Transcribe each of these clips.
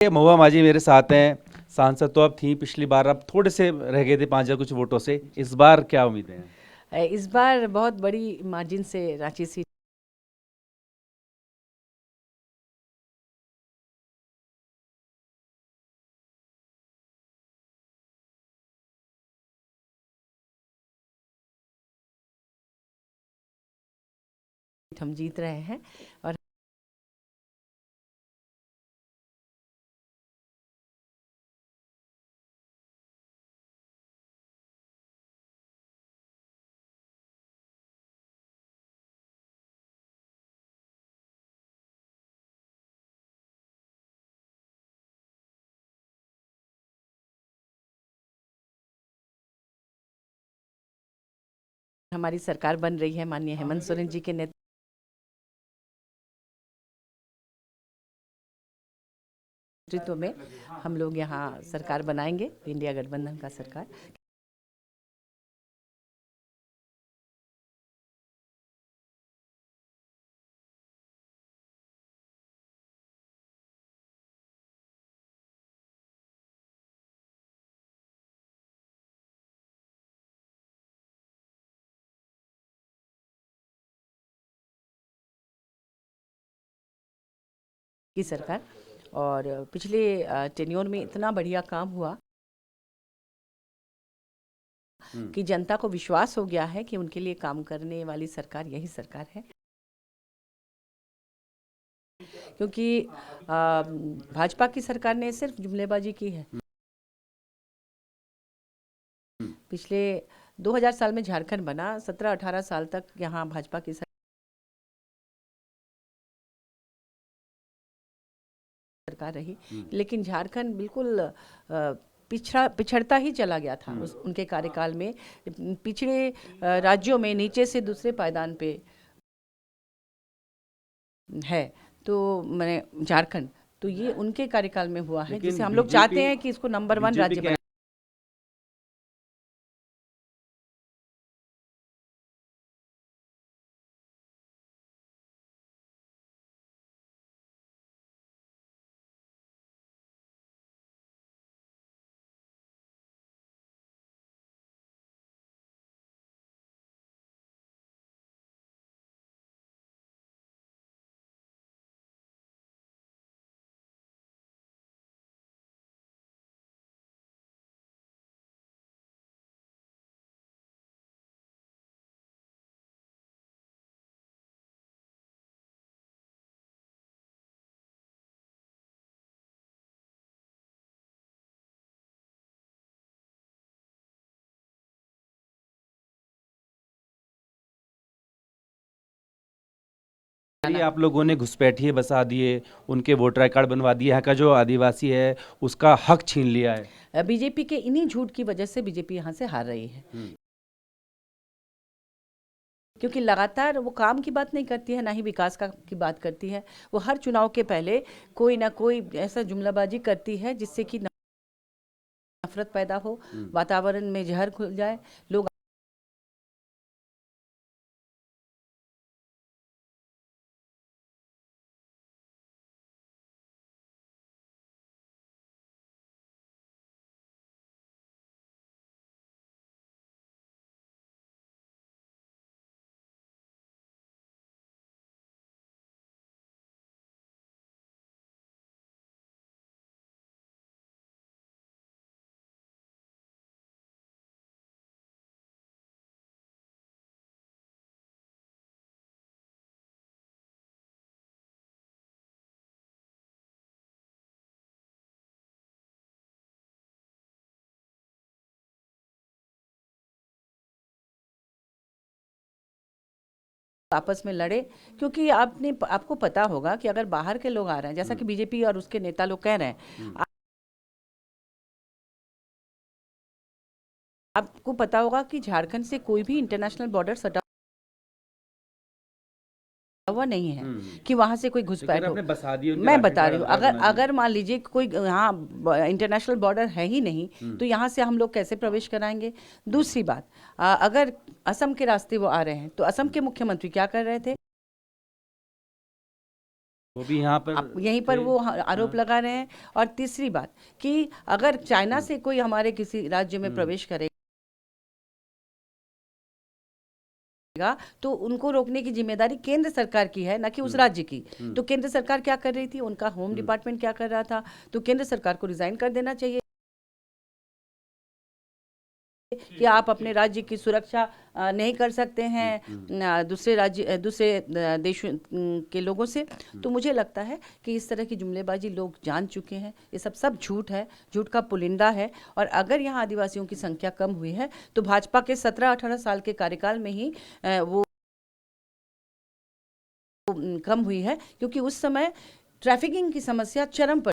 महुआ माझी मेरे साथ हैं। सांसद तो अब थी पिछली बार, अब थोड़े से रह गए थे 5,000 कुछ वोटों से। इस बार क्या उम्मीदें हैं? इस बार बहुत बड़ी मार्जिन से रांची सीट हम जीत रहे हैं। और हमारी सरकार बन रही है माननीय हेमंत सोरेन जी के नेतृत्व में। हम लोग यहाँ सरकार बनाएंगे, इंडिया गठबंधन का सरकार। की सरकार और पिछले टेन्योर में इतना बढ़िया काम हुआ कि जनता को विश्वास हो गया है कि उनके लिए काम करने वाली सरकार यही सरकार है। क्योंकि भाजपा की सरकार ने सिर्फ जुमलेबाजी की है। पिछले 2000 साल में झारखंड बना, 17-18 साल तक यहाँ भाजपा की सरकार रही, लेकिन झारखंड बिल्कुल पिछड़ता ही चला गया था उनके कार्यकाल में। पिछड़े राज्यों में नीचे से दूसरे पायदान पे है, तो मैंने झारखंड, तो ये उनके कार्यकाल में हुआ है, जिसे हम लोग चाहते हैं कि इसको नंबर 1 राज्य बनाए। आप लोगों ने घुसपैठिए बसा दिए, उनके वोटर आई कार्ड बनवा दिए, यहाँ का जो आदिवासी है उसका हक छीन लिया है। बीजेपी के इन्हीं झूठ की वजह से बीजेपी यहाँ से हार रही है। क्योंकि लगातार वो काम की बात नहीं करती है, ना ही विकास की बात करती है। वो हर चुनाव के पहले कोई ना कोई ऐसा जुमलाबाजी करती है जिससे कि नफरत पैदा हो, वातावरण में जहर घुल जाए, लोग आपस में लड़े। क्योंकि आपको पता होगा कि अगर बाहर के लोग आ रहे हैं, जैसा कि बीजेपी और उसके नेता लोग कह रहे हैं, आपको पता होगा कि झारखंड से कोई भी इंटरनेशनल बॉर्डर सटा हुआ नहीं है कि वहां से कोई घुसपैठ हो। मैं बता रही हूँ, अगर मान लीजिए कोई यहाँ इंटरनेशनल बॉर्डर है ही नहीं, तो यहाँ से हम लोग कैसे प्रवेश कराएंगे? दूसरी बात, अगर असम के रास्ते वो आ रहे हैं, तो असम के मुख्यमंत्री क्या कर रहे थे? वो भी यहाँ पर अब यहीं पर थे। वो आरोप लगा रहे हैं। और तीसरी बात कि अगर चाइना से कोई हमारे किसी राज्य में प्रवेश करेगा तो उनको रोकने की जिम्मेदारी केंद्र सरकार की है, ना कि उस राज्य की। तो केंद्र सरकार क्या कर रही थी, उनका होम डिपार्टमेंट क्या कर रहा था? तो केंद्र सरकार को रिजाइन कर देना चाहिए कि आप अपने राज्य की सुरक्षा नहीं कर सकते हैं दूसरे राज्य दूसरे देशों के लोगों से। तो मुझे लगता है कि इस तरह की जुमलेबाजी लोग जान चुके हैं, ये सब झूठ है, झूठ का पुलिंदा है। और अगर यहाँ आदिवासियों की संख्या कम हुई है तो भाजपा के 17-18 साल के कार्यकाल में ही वो कम हुई है, क्योंकि उस समय ट्रैफिकिंग की समस्या चरम पर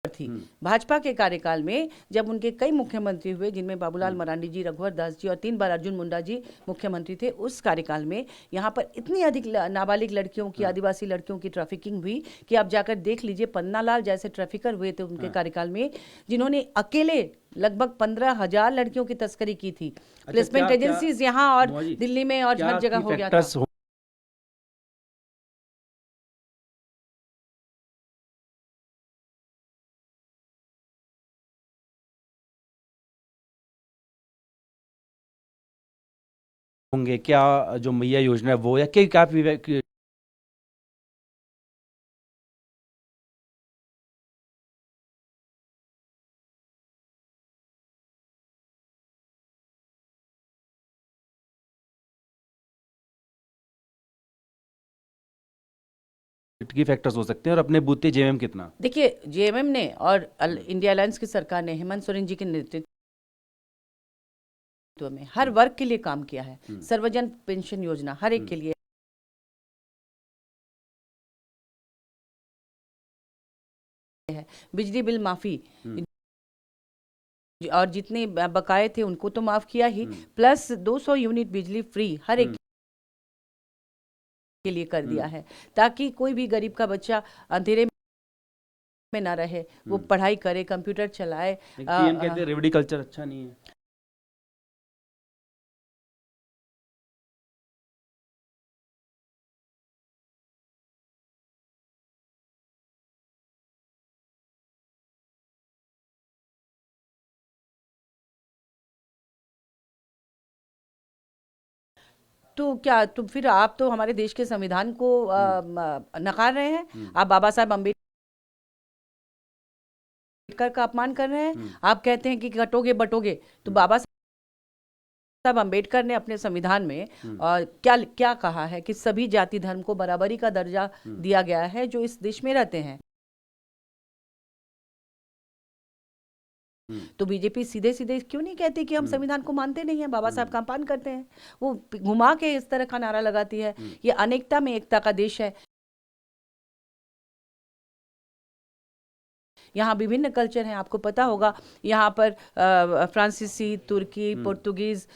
थी। भाजपा के कार्यकाल में जब उनके कई मुख्यमंत्री हुए, जिनमें बाबूलाल मरांडी जी, रघुवर दास जी और 3 बार अर्जुन मुंडा जी मुख्यमंत्री थे, उस कार्यकाल में यहाँ पर इतनी अधिक नाबालिग लड़कियों की, आदिवासी लड़कियों की ट्रैफिकिंग हुई कि आप जाकर देख लीजिए। पन्नालाल जैसे ट्रैफिकर हुए थे उनके कार्यकाल में, जिन्होंने अकेले लगभग 15,000 लड़कियों की तस्करी की थी। प्लेसमेंट एजेंसीज यहाँ और दिल्ली में और हर जगह हो गया था। होंगे क्या जो मैया योजना है वो, या क्या की फैक्टर्स हो सकते हैं और अपने बूते जेएमएम कितना? देखिए, जेएमएम ने और इंडिया अलायंस की सरकार ने हेमंत सोरेन जी के नेतृत्व में हर वर्ग के लिए काम किया है। सर्वजन पेंशन योजना हर एक के लिए है, बिजली बिल माफी, और जितने बकाए थे उनको तो माफ किया ही, प्लस 200 यूनिट बिजली फ्री हर एक के लिए कर दिया है, ताकि कोई भी गरीब का बच्चा अंधेरे में ना रहे, वो पढ़ाई करे, कंप्यूटर चलाए। पीएम कहते हैं रेवड़ी कल्चर अच्छा नहीं है। तो क्या, तो फिर आप तो हमारे देश के संविधान को नकार रहे हैं। आप बाबा साहब अम्बेडकर का अपमान कर रहे हैं। आप कहते हैं कि कटोगे बटोगे, तो बाबा साहब अम्बेडकर ने अपने संविधान में क्या क्या कहा है कि सभी जाति धर्म को बराबरी का दर्जा दिया गया है जो इस देश में रहते हैं। तो बीजेपी सीधे सीधे क्यों नहीं कहती कि हम संविधान को मानते नहीं हैं, बाबा साहब का अपमान करते हैं? वो घुमा के इस तरह का नारा लगाती है। ये अनेकता में एकता का देश है, यहाँ विभिन्न कल्चर हैं, आपको पता होगा। यहाँ पर फ्रांसीसी, तुर्की, पुर्तगीज,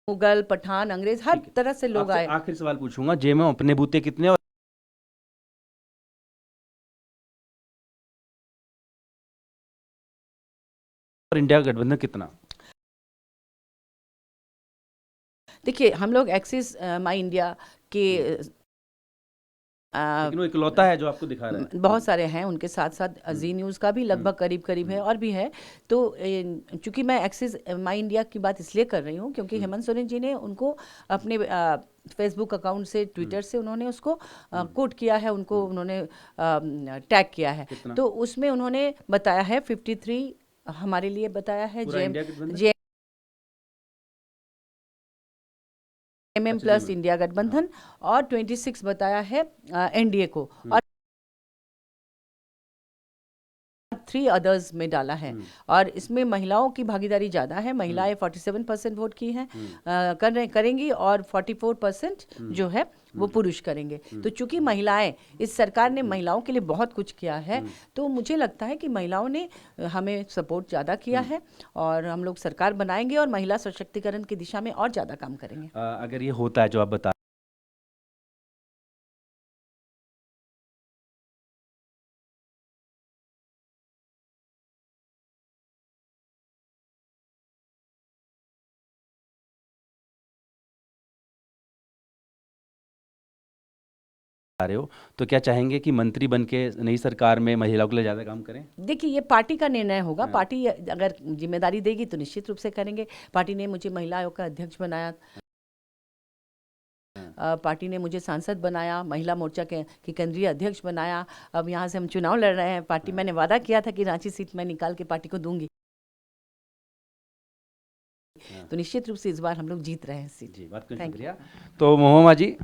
मुगल, पठान, अंग्रेज, हर तरह से लोग आए। आखिरी सवाल पूछूंगा, जेएमएम अपने बूते कितने और इंडिया का गठबंधन कितना? देखिए, हम लोग एक्सिस माई इंडिया के लेकिन वो इकलौता है जो आपको दिखा रहा है। बहुत सारे हैं, उनके साथ साथ जी न्यूज़ का भी लगभग करीब करीब है और भी है। तो चूंकि मैं एक्सिस माई इंडिया की बात इसलिए कर रही हूँ क्योंकि हेमंत सोरेन जी ने उनको अपने फेसबुक अकाउंट से, ट्विटर से उन्होंने उसको कोट किया है, उनको उन्होंने टैग किया है। तो उसमें उन्होंने बताया है 53 हमारे लिए बताया है जेएमएम प्लस इंडिया गठबंधन, और 26 बताया है एनडीए को, और 3 अदर्स में डाला है। और इसमें महिलाओं की भागीदारी ज़्यादा है, महिलाएं 47% वोट की हैं, करेंगी, और 44% जो है वो पुरुष करेंगे। तो चूंकि महिलाएं, इस सरकार ने महिलाओं के लिए बहुत कुछ किया है, तो मुझे लगता है कि महिलाओं ने हमें सपोर्ट ज़्यादा किया है, और हम लोग सरकार बनाएंगे और महिला सशक्तिकरण की दिशा में और ज़्यादा काम करेंगे। अगर ये होता है जो आप बता रहे हो, तो क्या चाहेंगे कि मंत्री बन के नई सरकार में महिलाओं के लिए ज़्यादा काम करें? देखिए, ये पार्टी का निर्णय होगा। हाँ। पार्टी अगर जिम्मेदारी देगी तो निश्चित रूप से करेंगे। पार्टी ने मुझे महिला आयोग का अध्यक्ष बनाया, पार्टी ने मुझे सांसद बनाया, महिला मोर्चा के की केंद्रीय अध्यक्ष बनाया। अब यहाँ से हम चुनाव लड़ रहे हैं। पार्टी, मैंने वादा किया था कि रांची सीट मैं निकाल के पार्टी को दूंगी, तो निश्चित रूप से इस बार हम लोग जीत रहे हैं सीट। जी, बहुत Thank you. शुक्रिया। तो मोहम्मा जी